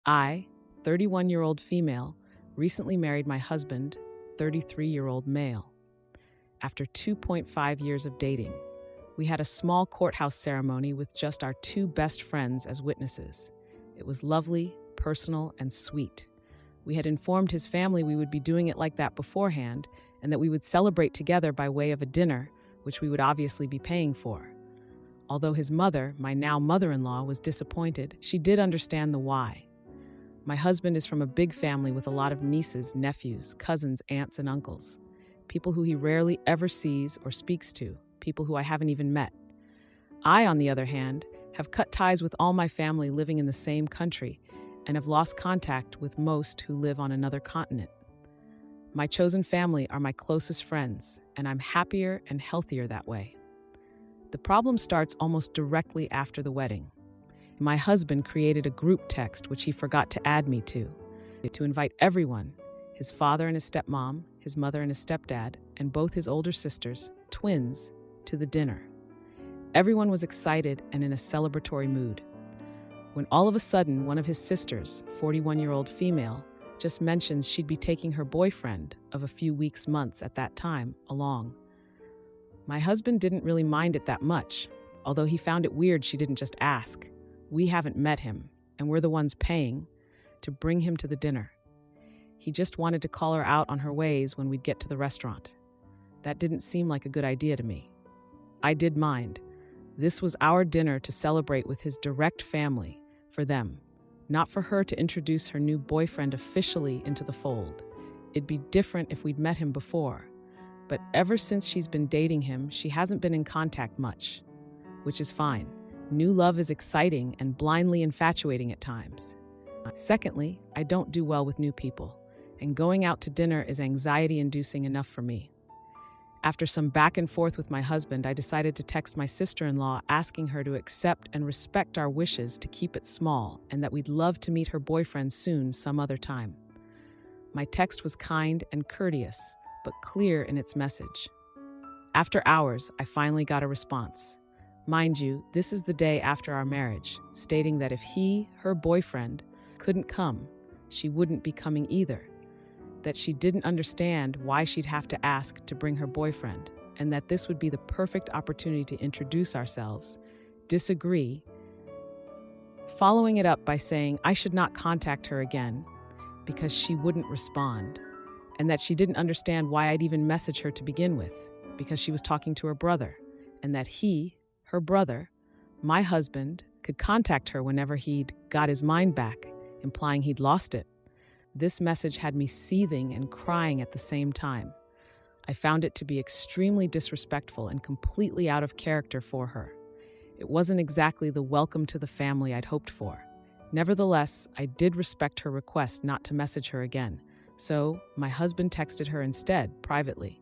I, 31-year-old female, recently married my husband, 33-year-old male. After 2.5 years of dating, we had a small courthouse ceremony with just our two best friends as witnesses. It was lovely, personal, and sweet. We had informed his family we would be doing it like that beforehand, and that we would celebrate together by way of a dinner, which we would obviously be paying for. Although his mother, my now mother-in-law, was disappointed, she did understand the why. My husband is from a big family with a lot of nieces, nephews, cousins, aunts, and uncles. People who he rarely ever sees or speaks to, people who I haven't even met. I, on the other hand, have cut ties with all my family living in the same country and have lost contact with most who live on another continent. My chosen family are my closest friends, and I'm happier and healthier that way. The problem starts almost directly after the wedding. My husband created a group text which he forgot to add me to invite everyone, his father and his stepmom, his mother and his stepdad, and both his older sisters, twins, to the dinner. Everyone was excited and in a celebratory mood. When all of a sudden, one of his sisters, 41-year-old female, just mentions she'd be taking her boyfriend of a few weeks, months at that time, along. My husband didn't really mind it that much, although he found it weird she didn't just ask. We haven't met him, and we're the ones paying to bring him to the dinner. He just wanted to call her out on her ways when we'd get to the restaurant. That didn't seem like a good idea to me. I did mind. This was our dinner to celebrate with his direct family, for them, not for her to introduce her new boyfriend officially into the fold. It'd be different if we'd met him before, but ever since she's been dating him, she hasn't been in contact much, which is fine. New love is exciting and blindly infatuating at times. Secondly, I don't do well with new people, and going out to dinner is anxiety-inducing enough for me. After some back and forth with my husband, I decided to text my sister-in-law asking her to accept and respect our wishes to keep it small and that we'd love to meet her boyfriend soon some other time. My text was kind and courteous, but clear in its message. After hours, I finally got a response. Mind you, this is the day after our marriage, stating that if he, her boyfriend, couldn't come, she wouldn't be coming either. That she didn't understand why she'd have to ask to bring her boyfriend, and that this would be the perfect opportunity to introduce ourselves, disagree, following it up by saying I should not contact her again because she wouldn't respond, and that she didn't understand why I'd even message her to begin with, because she was talking to her brother, and that he, her brother, my husband, could contact her whenever he'd got his mind back, implying he'd lost it. This message had me seething and crying at the same time. I found it to be extremely disrespectful and completely out of character for her. It wasn't exactly the welcome to the family I'd hoped for. Nevertheless, I did respect her request not to message her again, so my husband texted her instead, privately.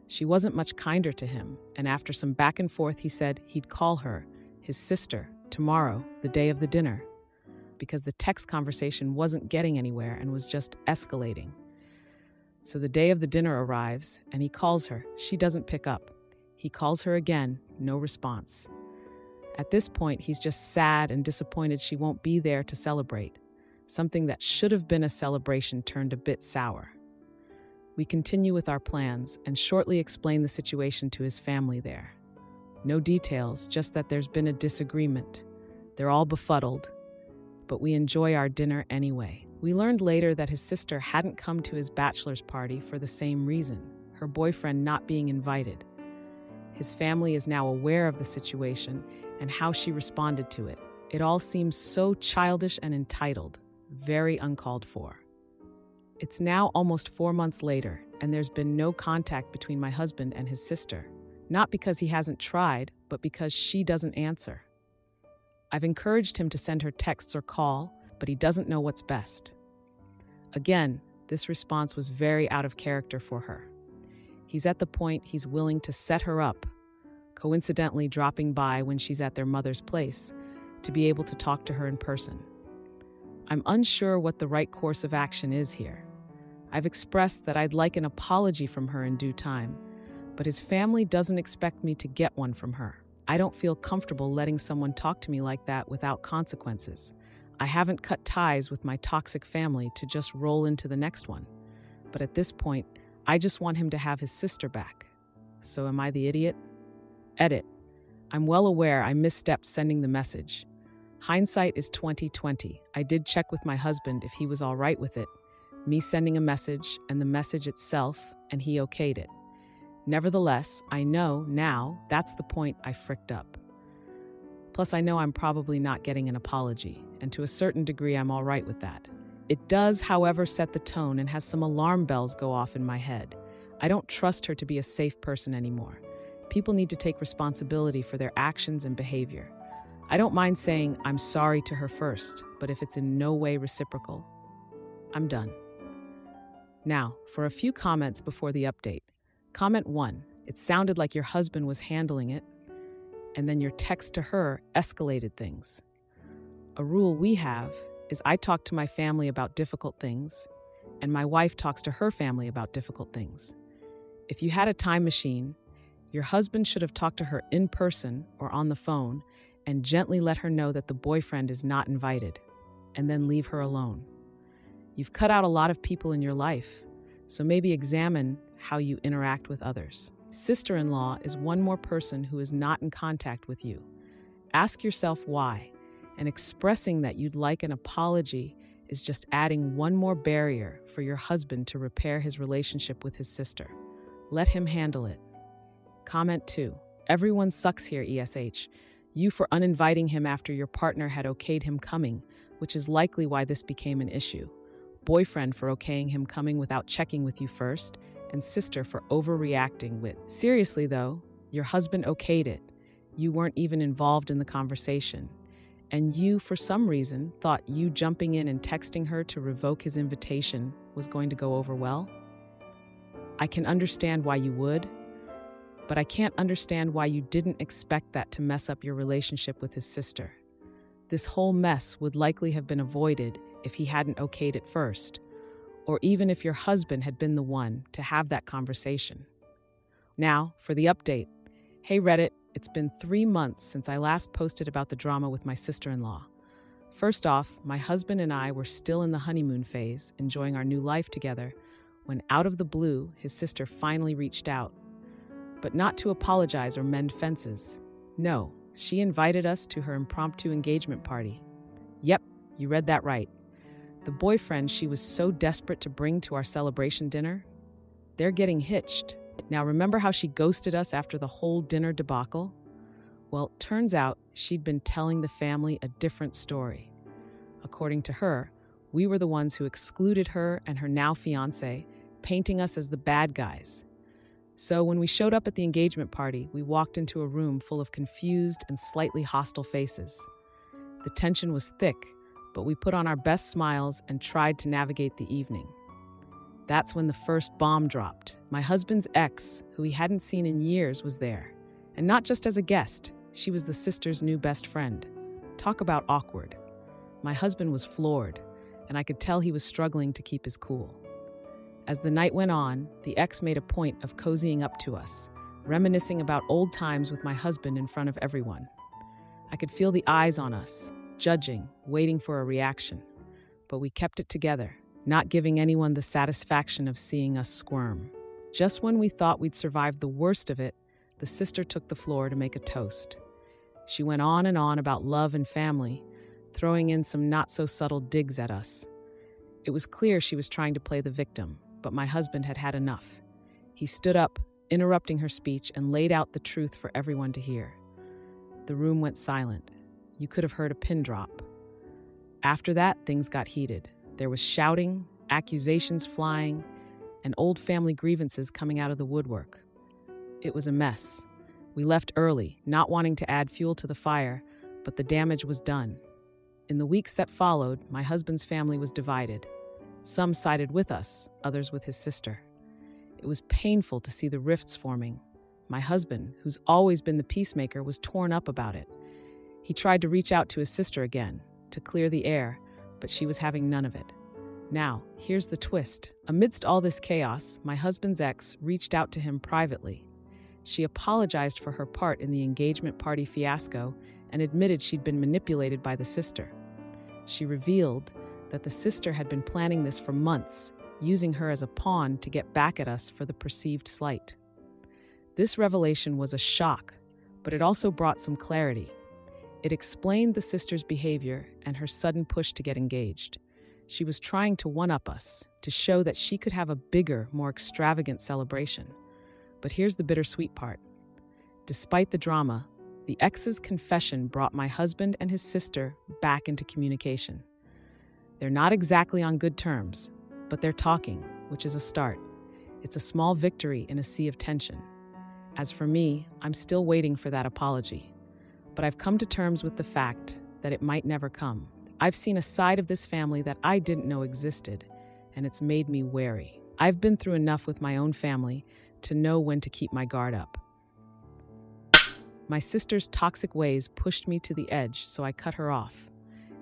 She wasn't much kinder to him, and after some back and forth, he said he'd call her, his sister, tomorrow, the day of the dinner, because the text conversation wasn't getting anywhere and was just escalating. So the day of the dinner arrives, and he calls her. She doesn't pick up. He calls her again, no response. At this point, he's just sad and disappointed she won't be there to celebrate. Something that should have been a celebration turned a bit sour. We continue with our plans and shortly explain the situation to his family there. No details, just that there's been a disagreement. They're all befuddled, but we enjoy our dinner anyway. We learned later that his sister hadn't come to his bachelor's party for the same reason, her boyfriend not being invited. His family is now aware of the situation and how she responded to it. It all seems so childish and entitled, very uncalled for. It's now almost 4 months later, and there's been no contact between my husband and his sister. Not because he hasn't tried, but because she doesn't answer. I've encouraged him to send her texts or call, but he doesn't know what's best. Again, this response was very out of character for her. He's at the point he's willing to set her up, coincidentally dropping by when she's at their mother's place, to be able to talk to her in person. I'm unsure what the right course of action is here. I've expressed that I'd like an apology from her in due time, but his family doesn't expect me to get one from her. I don't feel comfortable letting someone talk to me like that without consequences. I haven't cut ties with my toxic family to just roll into the next one. But at this point, I just want him to have his sister back. So am I the idiot? Edit. I'm well aware I misstepped sending the message. Hindsight is 20/20. I did check with my husband if he was all right with it. Me sending a message and the message itself, and he okayed it. Nevertheless, I know now that's the point I fricked up. Plus, I know I'm probably not getting an apology, and to a certain degree, I'm all right with that. It does, however, set the tone and has some alarm bells go off in my head. I don't trust her to be a safe person anymore. People need to take responsibility for their actions and behavior. I don't mind saying I'm sorry to her first, but if it's in no way reciprocal, I'm done. Now, for a few comments before the update. Comment 1, it sounded like your husband was handling it, and then your text to her escalated things. A rule we have is I talk to my family about difficult things, and my wife talks to her family about difficult things. If you had a time machine, your husband should have talked to her in person or on the phone and gently let her know that the boyfriend is not invited, and then leave her alone. You've cut out a lot of people in your life, so maybe examine how you interact with others. Sister-in-law is one more person who is not in contact with you. Ask yourself why, and expressing that you'd like an apology is just adding one more barrier for your husband to repair his relationship with his sister. Let him handle it. Comment 2. Everyone sucks here, ESH. You for uninviting him after your partner had okayed him coming, which is likely why this became an issue. Boyfriend for okaying him coming without checking with you first, and sister for overreacting with. Seriously though, your husband okayed it. You weren't even involved in the conversation. And you, for some reason, thought you jumping in and texting her to revoke his invitation was going to go over well? I can understand why you would, but I can't understand why you didn't expect that to mess up your relationship with his sister. This whole mess would likely have been avoided if he hadn't okayed it first, or even if your husband had been the one to have that conversation. Now, for the update. Hey Reddit, it's been 3 months since I last posted about the drama with my sister-in-law. First off, my husband and I were still in the honeymoon phase, enjoying our new life together, when out of the blue, his sister finally reached out. But not to apologize or mend fences. No, she invited us to her impromptu engagement party. Yep, you read that right. The boyfriend she was so desperate to bring to our celebration dinner? They're getting hitched. Now remember how she ghosted us after the whole dinner debacle? Well, turns out she'd been telling the family a different story. According to her, we were the ones who excluded her and her now fiancé, painting us as the bad guys. So when we showed up at the engagement party, we walked into a room full of confused and slightly hostile faces. The tension was thick, but we put on our best smiles and tried to navigate the evening. That's when the first bomb dropped. My husband's ex, who he hadn't seen in years, was there. And not just as a guest, she was the sister's new best friend. Talk about awkward. My husband was floored, and I could tell he was struggling to keep his cool. As the night went on, the ex made a point of cozying up to us, reminiscing about old times with my husband in front of everyone. I could feel the eyes on us, judging, waiting for a reaction. But we kept it together, not giving anyone the satisfaction of seeing us squirm. Just when we thought we'd survived the worst of it, the sister took the floor to make a toast. She went on and on about love and family, throwing in some not-so-subtle digs at us. It was clear she was trying to play the victim, but my husband had had enough. He stood up, interrupting her speech, and laid out the truth for everyone to hear. The room went silent. You could have heard a pin drop. After that, things got heated. There was shouting, accusations flying, and old family grievances coming out of the woodwork. It was a mess. We left early, not wanting to add fuel to the fire, but the damage was done. In the weeks that followed, my husband's family was divided. Some sided with us, others with his sister. It was painful to see the rifts forming. My husband, who's always been the peacemaker, was torn up about it. He tried to reach out to his sister again, to clear the air, but she was having none of it. Now, here's the twist. Amidst all this chaos, my husband's ex reached out to him privately. She apologized for her part in the engagement party fiasco and admitted she'd been manipulated by the sister. She revealed that the sister had been planning this for months, using her as a pawn to get back at us for the perceived slight. This revelation was a shock, but it also brought some clarity. It explained the sister's behavior and her sudden push to get engaged. She was trying to one-up us, to show that she could have a bigger, more extravagant celebration. But here's the bittersweet part. Despite the drama, the ex's confession brought my husband and his sister back into communication. They're not exactly on good terms, but they're talking, which is a start. It's a small victory in a sea of tension. As for me, I'm still waiting for that apology. But I've come to terms with the fact that it might never come. I've seen a side of this family that I didn't know existed, and it's made me wary. I've been through enough with my own family to know when to keep my guard up. My sister's toxic ways pushed me to the edge, so I cut her off.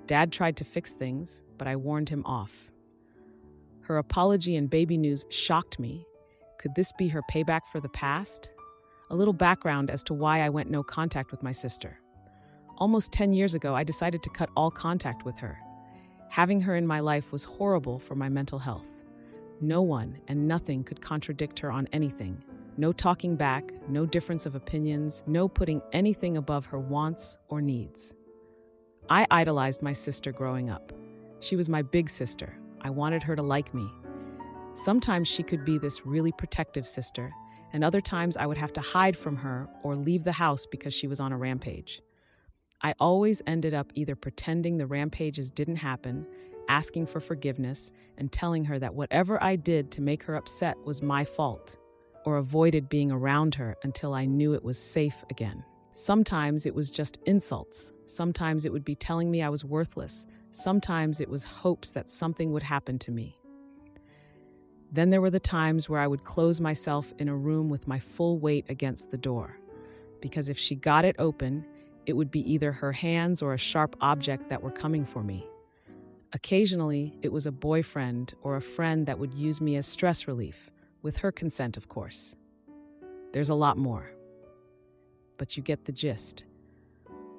Dad tried to fix things, but I warned him off. Her apology and baby news shocked me. Could this be her payback for the past? A little background as to why I went no contact with my sister. Almost 10 years ago, I decided to cut all contact with her. Having her in my life was horrible for my mental health. No one and nothing could contradict her on anything. No talking back, no difference of opinions, no putting anything above her wants or needs. I idolized my sister growing up. She was my big sister. I wanted her to like me. Sometimes she could be this really protective sister, and other times I would have to hide from her or leave the house because she was on a rampage. I always ended up either pretending the rampages didn't happen, asking for forgiveness, and telling her that whatever I did to make her upset was my fault, or avoided being around her until I knew it was safe again. Sometimes it was just insults. Sometimes it would be telling me I was worthless. Sometimes it was hopes that something would happen to me. Then there were the times where I would close myself in a room with my full weight against the door, because if she got it open, it would be either her hands or a sharp object that were coming for me. Occasionally, it was a boyfriend or a friend that would use me as stress relief, with her consent, of course. There's a lot more, but you get the gist.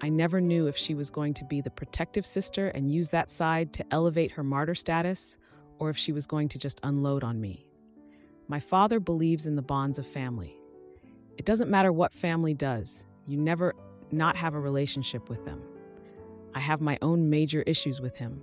I never knew if she was going to be the protective sister and use that side to elevate her martyr status, or if she was going to just unload on me. My father believes in the bonds of family. It doesn't matter what family does, you never not have a relationship with them. I have my own major issues with him,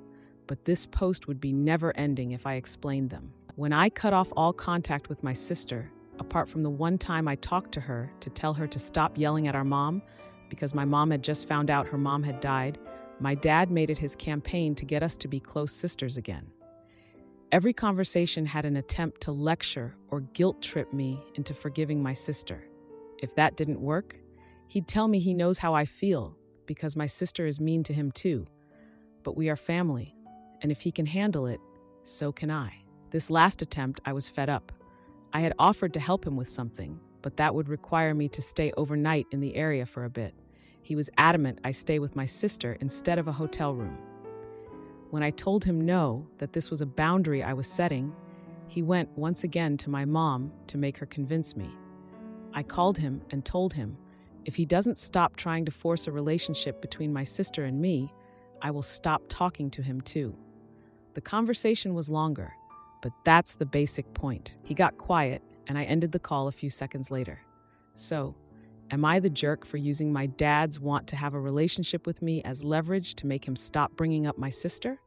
but this post would be never ending if I explained them. When I cut off all contact with my sister, apart from the one time I talked to her to tell her to stop yelling at our mom because my mom had just found out her mom had died, my dad made it his campaign to get us to be close sisters again. Every conversation had an attempt to lecture or guilt trip me into forgiving my sister. If that didn't work, he'd tell me he knows how I feel because my sister is mean to him too. But we are family, and if he can handle it, so can I. This last attempt, I was fed up. I had offered to help him with something, but that would require me to stay overnight in the area for a bit. He was adamant I stay with my sister instead of a hotel room. When I told him no, that this was a boundary I was setting, he went once again to my mom to make her convince me. I called him and told him, if he doesn't stop trying to force a relationship between my sister and me, I will stop talking to him too. The conversation was longer, but that's the basic point. He got quiet, and I ended the call a few seconds later. So, am I the jerk for using my dad's want to have a relationship with me as leverage to make him stop bringing up my sister?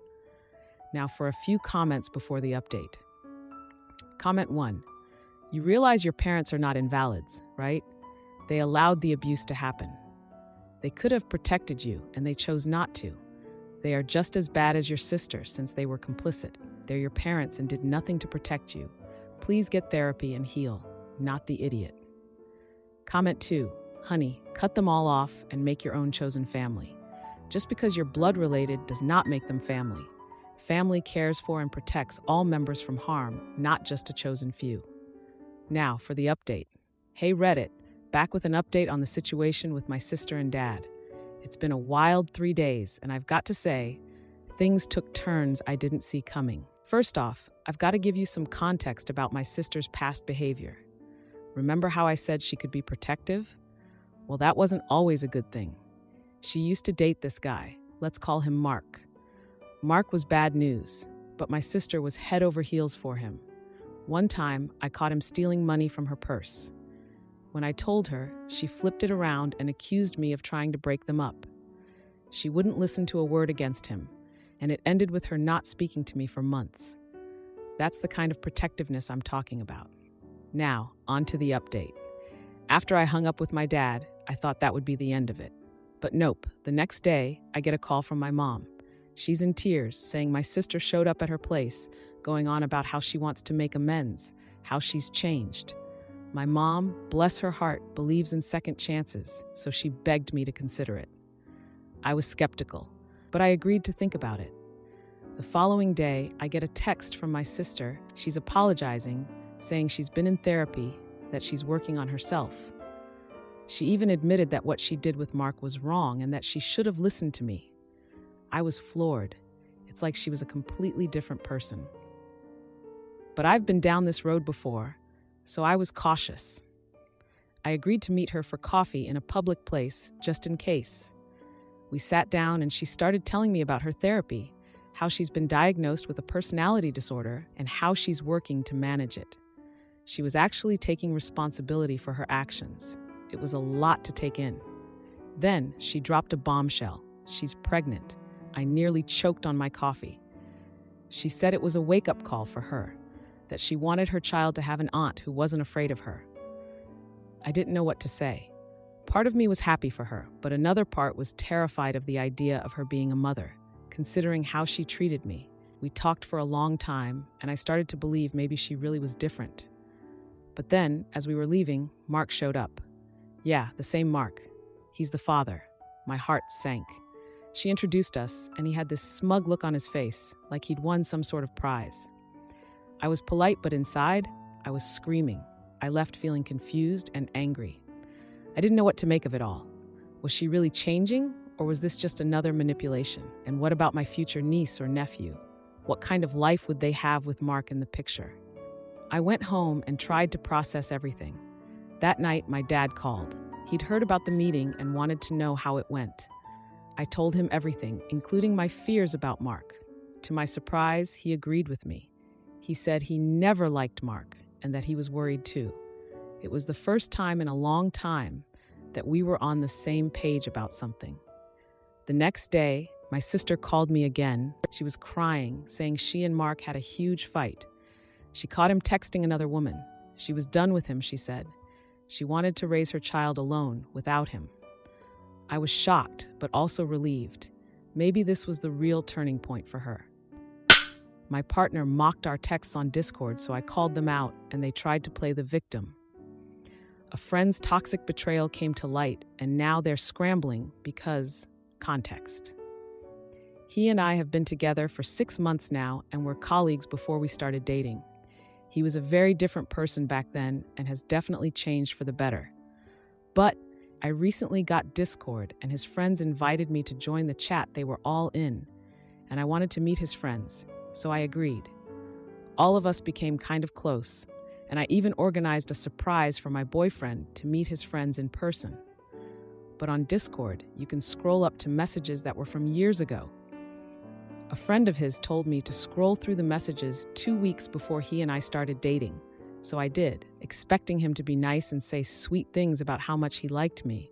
Now for a few comments before the update. Comment 1. You realize your parents are not invalids, right? They allowed the abuse to happen. They could have protected you, and they chose not to. They are just as bad as your sister since they were complicit. They're your parents and did nothing to protect you. Please get therapy and heal, not the idiot. Comment 2. Honey, cut them all off and make your own chosen family. Just because you're blood related does not make them family. Family cares for and protects all members from harm, not just a chosen few. Now for the update. Hey Reddit, back with an update on the situation with my sister and dad. It's been a wild 3 days, and I've got to say, things took turns I didn't see coming. First off, I've got to give you some context about my sister's past behavior. Remember how I said she could be protective? Well, that wasn't always a good thing. She used to date this guy. Let's call him Mark. Mark was bad news, but my sister was head over heels for him. One time, I caught him stealing money from her purse. When I told her, she flipped it around and accused me of trying to break them up. She wouldn't listen to a word against him, and it ended with her not speaking to me for months. That's the kind of protectiveness I'm talking about. Now, on to the update. After I hung up with my dad, I thought that would be the end of it. But nope, the next day, I get a call from my mom. She's in tears, saying my sister showed up at her place, going on about how she wants to make amends, how she's changed. My mom, bless her heart, believes in second chances, so she begged me to consider it. I was skeptical, but I agreed to think about it. The following day, I get a text from my sister. She's apologizing, saying she's been in therapy, that she's working on herself. She even admitted that what she did with Mark was wrong and that she should have listened to me. I was floored. It's like she was a completely different person. But I've been down this road before, so I was cautious. I agreed to meet her for coffee in a public place, just in case. We sat down and she started telling me about her therapy, how she's been diagnosed with a personality disorder and how she's working to manage it. She was actually taking responsibility for her actions. It was a lot to take in. Then she dropped a bombshell. She's pregnant. I nearly choked on my coffee. She said it was a wake-up call for her, that she wanted her child to have an aunt who wasn't afraid of her. I didn't know what to say. Part of me was happy for her, but another part was terrified of the idea of her being a mother, considering how she treated me. We talked for a long time, and I started to believe maybe she really was different. But then, as we were leaving, Mark showed up. Yeah, the same Mark. He's the father. My heart sank. She introduced us, and he had this smug look on his face, like he'd won some sort of prize. I was polite, but inside, I was screaming. I left feeling confused and angry. I didn't know what to make of it all. Was she really changing, or was this just another manipulation? And what about my future niece or nephew? What kind of life would they have with Mark in the picture? I went home and tried to process everything. That night, my dad called. He'd heard about the meeting and wanted to know how it went. I told him everything, including my fears about Mark. To my surprise, he agreed with me. He said he never liked Mark and that he was worried too. It was the first time in a long time that we were on the same page about something. The next day, my sister called me again. She was crying, saying she and Mark had a huge fight. She caught him texting another woman. She was done with him, she said. She wanted to raise her child alone, without him. I was shocked, but also relieved. Maybe this was the real turning point for her. My partner mocked our texts on Discord, so I called them out, and they tried to play the victim. A friend's toxic betrayal came to light, and now they're scrambling because context. He and I have been together for 6 months now, and were colleagues before we started dating. He was a very different person back then and has definitely changed for the better. But I recently got Discord, and his friends invited me to join the chat. They were all in, and I wanted to meet his friends, so I agreed. All of us became kind of close, and I even organized a surprise for my boyfriend to meet his friends in person. But on Discord, you can scroll up to messages that were from years ago. A friend of his told me to scroll through the messages 2 weeks before he and I started dating. So I did, expecting him to be nice and say sweet things about how much he liked me.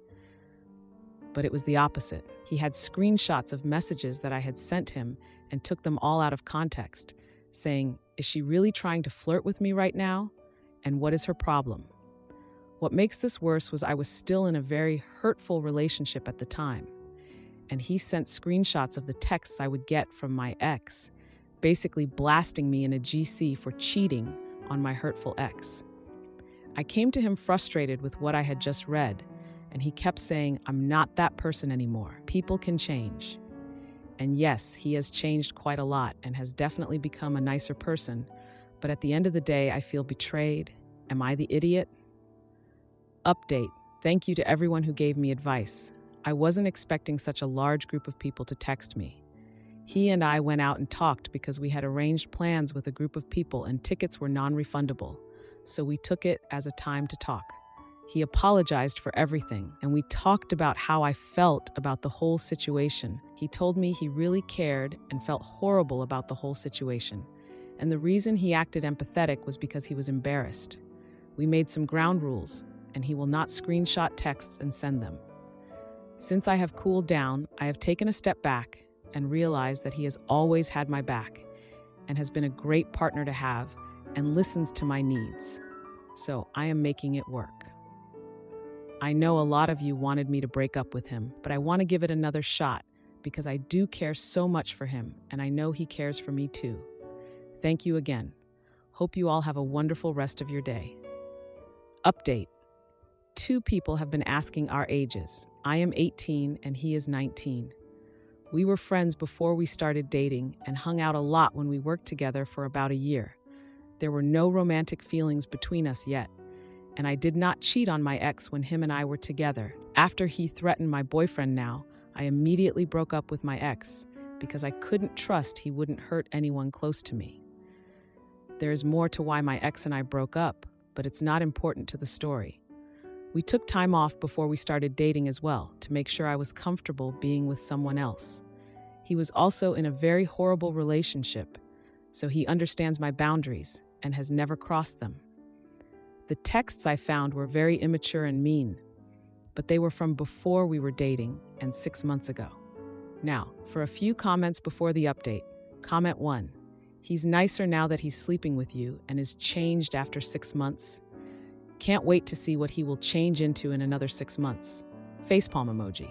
But it was the opposite. He had screenshots of messages that I had sent him and took them all out of context, saying, "Is she really trying to flirt with me right now? And what is her problem?" What makes this worse was I was still in a very hurtful relationship at the time, and he sent screenshots of the texts I would get from my ex, basically blasting me in a GC for cheating on my hurtful ex. I came to him frustrated with what I had just read, and he kept saying, "I'm not that person anymore. People can change." And yes, he has changed quite a lot and has definitely become a nicer person, but at the end of the day, I feel betrayed. Am I the idiot? Update. Thank you to everyone who gave me advice. I wasn't expecting such a large group of people to text me. He and I went out and talked because we had arranged plans with a group of people and tickets were non-refundable, so we took it as a time to talk. He apologized for everything, and we talked about how I felt about the whole situation. He told me he really cared and felt horrible about the whole situation. And the reason he acted empathetic was because he was embarrassed. We made some ground rules, and he will not screenshot texts and send them. Since I have cooled down, I have taken a step back and realized that he has always had my back and has been a great partner to have and listens to my needs. So I am making it work. I know a lot of you wanted me to break up with him, but I want to give it another shot because I do care so much for him, and I know he cares for me too. Thank you again. Hope you all have a wonderful rest of your day. Update. 2 people have been asking our ages. I am 18 and he is 19. We were friends before we started dating and hung out a lot when we worked together for about a year. There were no romantic feelings between us yet, and I did not cheat on my ex when him and I were together. After he threatened my boyfriend now, I immediately broke up with my ex because I couldn't trust he wouldn't hurt anyone close to me. There's more to why my ex and I broke up, but it's not important to the story. We took time off before we started dating as well to make sure I was comfortable being with someone else. He was also in a very horrible relationship, so he understands my boundaries and has never crossed them. The texts I found were very immature and mean, but they were from before we were dating and 6 months ago. Now, for a few comments before the update. Comment 1. He's nicer now that he's sleeping with you and is changed after 6 months. Can't wait to see what he will change into in another 6 months. Facepalm emoji.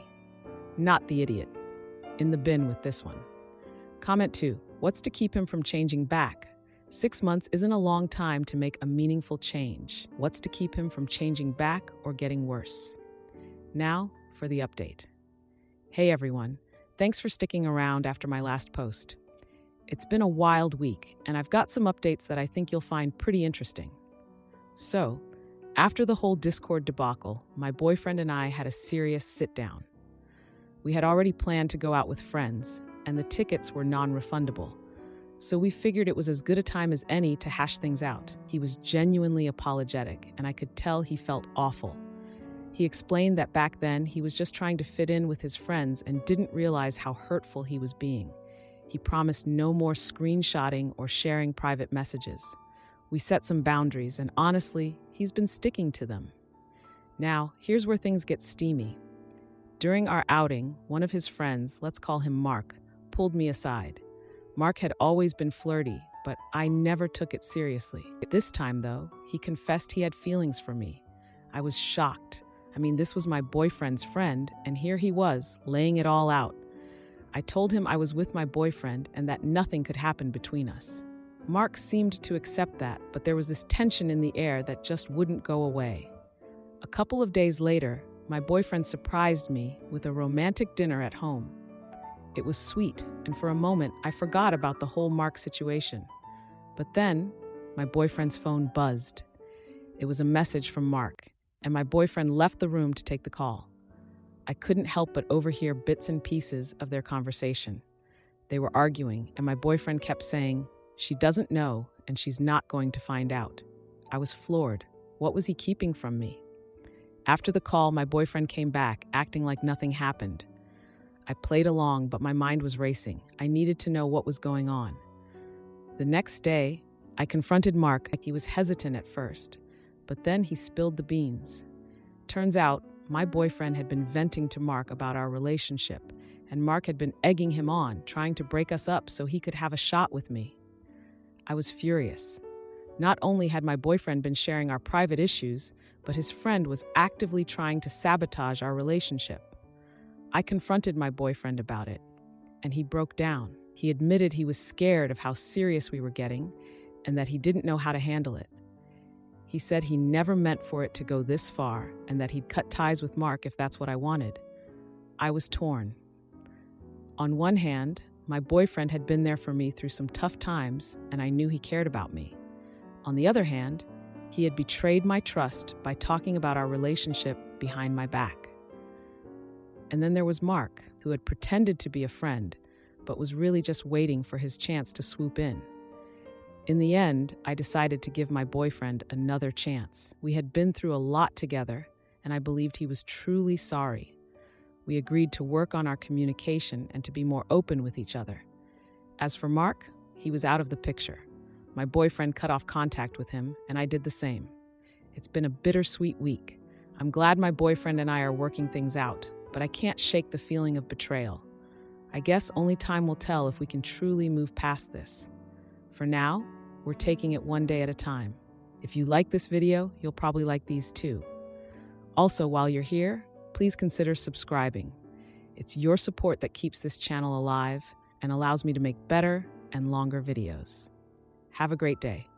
Not the idiot. In the bin with this one. Comment 2. What's to keep him from changing back? 6 months isn't a long time to make a meaningful change. What's to keep him from changing back or getting worse? Now for the update. Hey everyone, thanks for sticking around after my last post. It's been a wild week, and I've got some updates that I think you'll find pretty interesting. So, after the whole Discord debacle, my boyfriend and I had a serious sit-down. We had already planned to go out with friends, and the tickets were non-refundable. So we figured it was as good a time as any to hash things out. He was genuinely apologetic, and I could tell he felt awful. He explained that back then he was just trying to fit in with his friends and didn't realize how hurtful he was being. He promised no more screenshotting or sharing private messages. We set some boundaries, and honestly, he's been sticking to them. Now, here's where things get steamy. During our outing, one of his friends, let's call him Mark, pulled me aside. Mark had always been flirty, but I never took it seriously. This time, though, he confessed he had feelings for me. I was shocked. This was my boyfriend's friend, and here he was, laying it all out. I told him I was with my boyfriend and that nothing could happen between us. Mark seemed to accept that, but there was this tension in the air that just wouldn't go away. A couple of days later, my boyfriend surprised me with a romantic dinner at home. It was sweet, and for a moment, I forgot about the whole Mark situation. But then, my boyfriend's phone buzzed. It was a message from Mark, and my boyfriend left the room to take the call. I couldn't help but overhear bits and pieces of their conversation. They were arguing, and my boyfriend kept saying, "She doesn't know, and she's not going to find out." I was floored. What was he keeping from me? After the call, my boyfriend came back, acting like nothing happened. I played along, but my mind was racing. I needed to know what was going on. The next day, I confronted Mark. He was hesitant at first, but then he spilled the beans. Turns out, my boyfriend had been venting to Mark about our relationship, and Mark had been egging him on, trying to break us up so he could have a shot with me. I was furious. Not only had my boyfriend been sharing our private issues, but his friend was actively trying to sabotage our relationship. I confronted my boyfriend about it, and he broke down. He admitted he was scared of how serious we were getting and that he didn't know how to handle it. He said he never meant for it to go this far and that he'd cut ties with Mark if that's what I wanted. I was torn. On one hand, my boyfriend had been there for me through some tough times, and I knew he cared about me. On the other hand, he had betrayed my trust by talking about our relationship behind my back. And then there was Mark, who had pretended to be a friend, but was really just waiting for his chance to swoop in. In the end, I decided to give my boyfriend another chance. We had been through a lot together, and I believed he was truly sorry. We agreed to work on our communication and to be more open with each other. As for Mark, he was out of the picture. My boyfriend cut off contact with him, and I did the same. It's been a bittersweet week. I'm glad my boyfriend and I are working things out, but I can't shake the feeling of betrayal. I guess only time will tell if we can truly move past this. For now, we're taking it one day at a time. If you like this video, you'll probably like these too. Also, while you're here, please consider subscribing. It's your support that keeps this channel alive and allows me to make better and longer videos. Have a great day.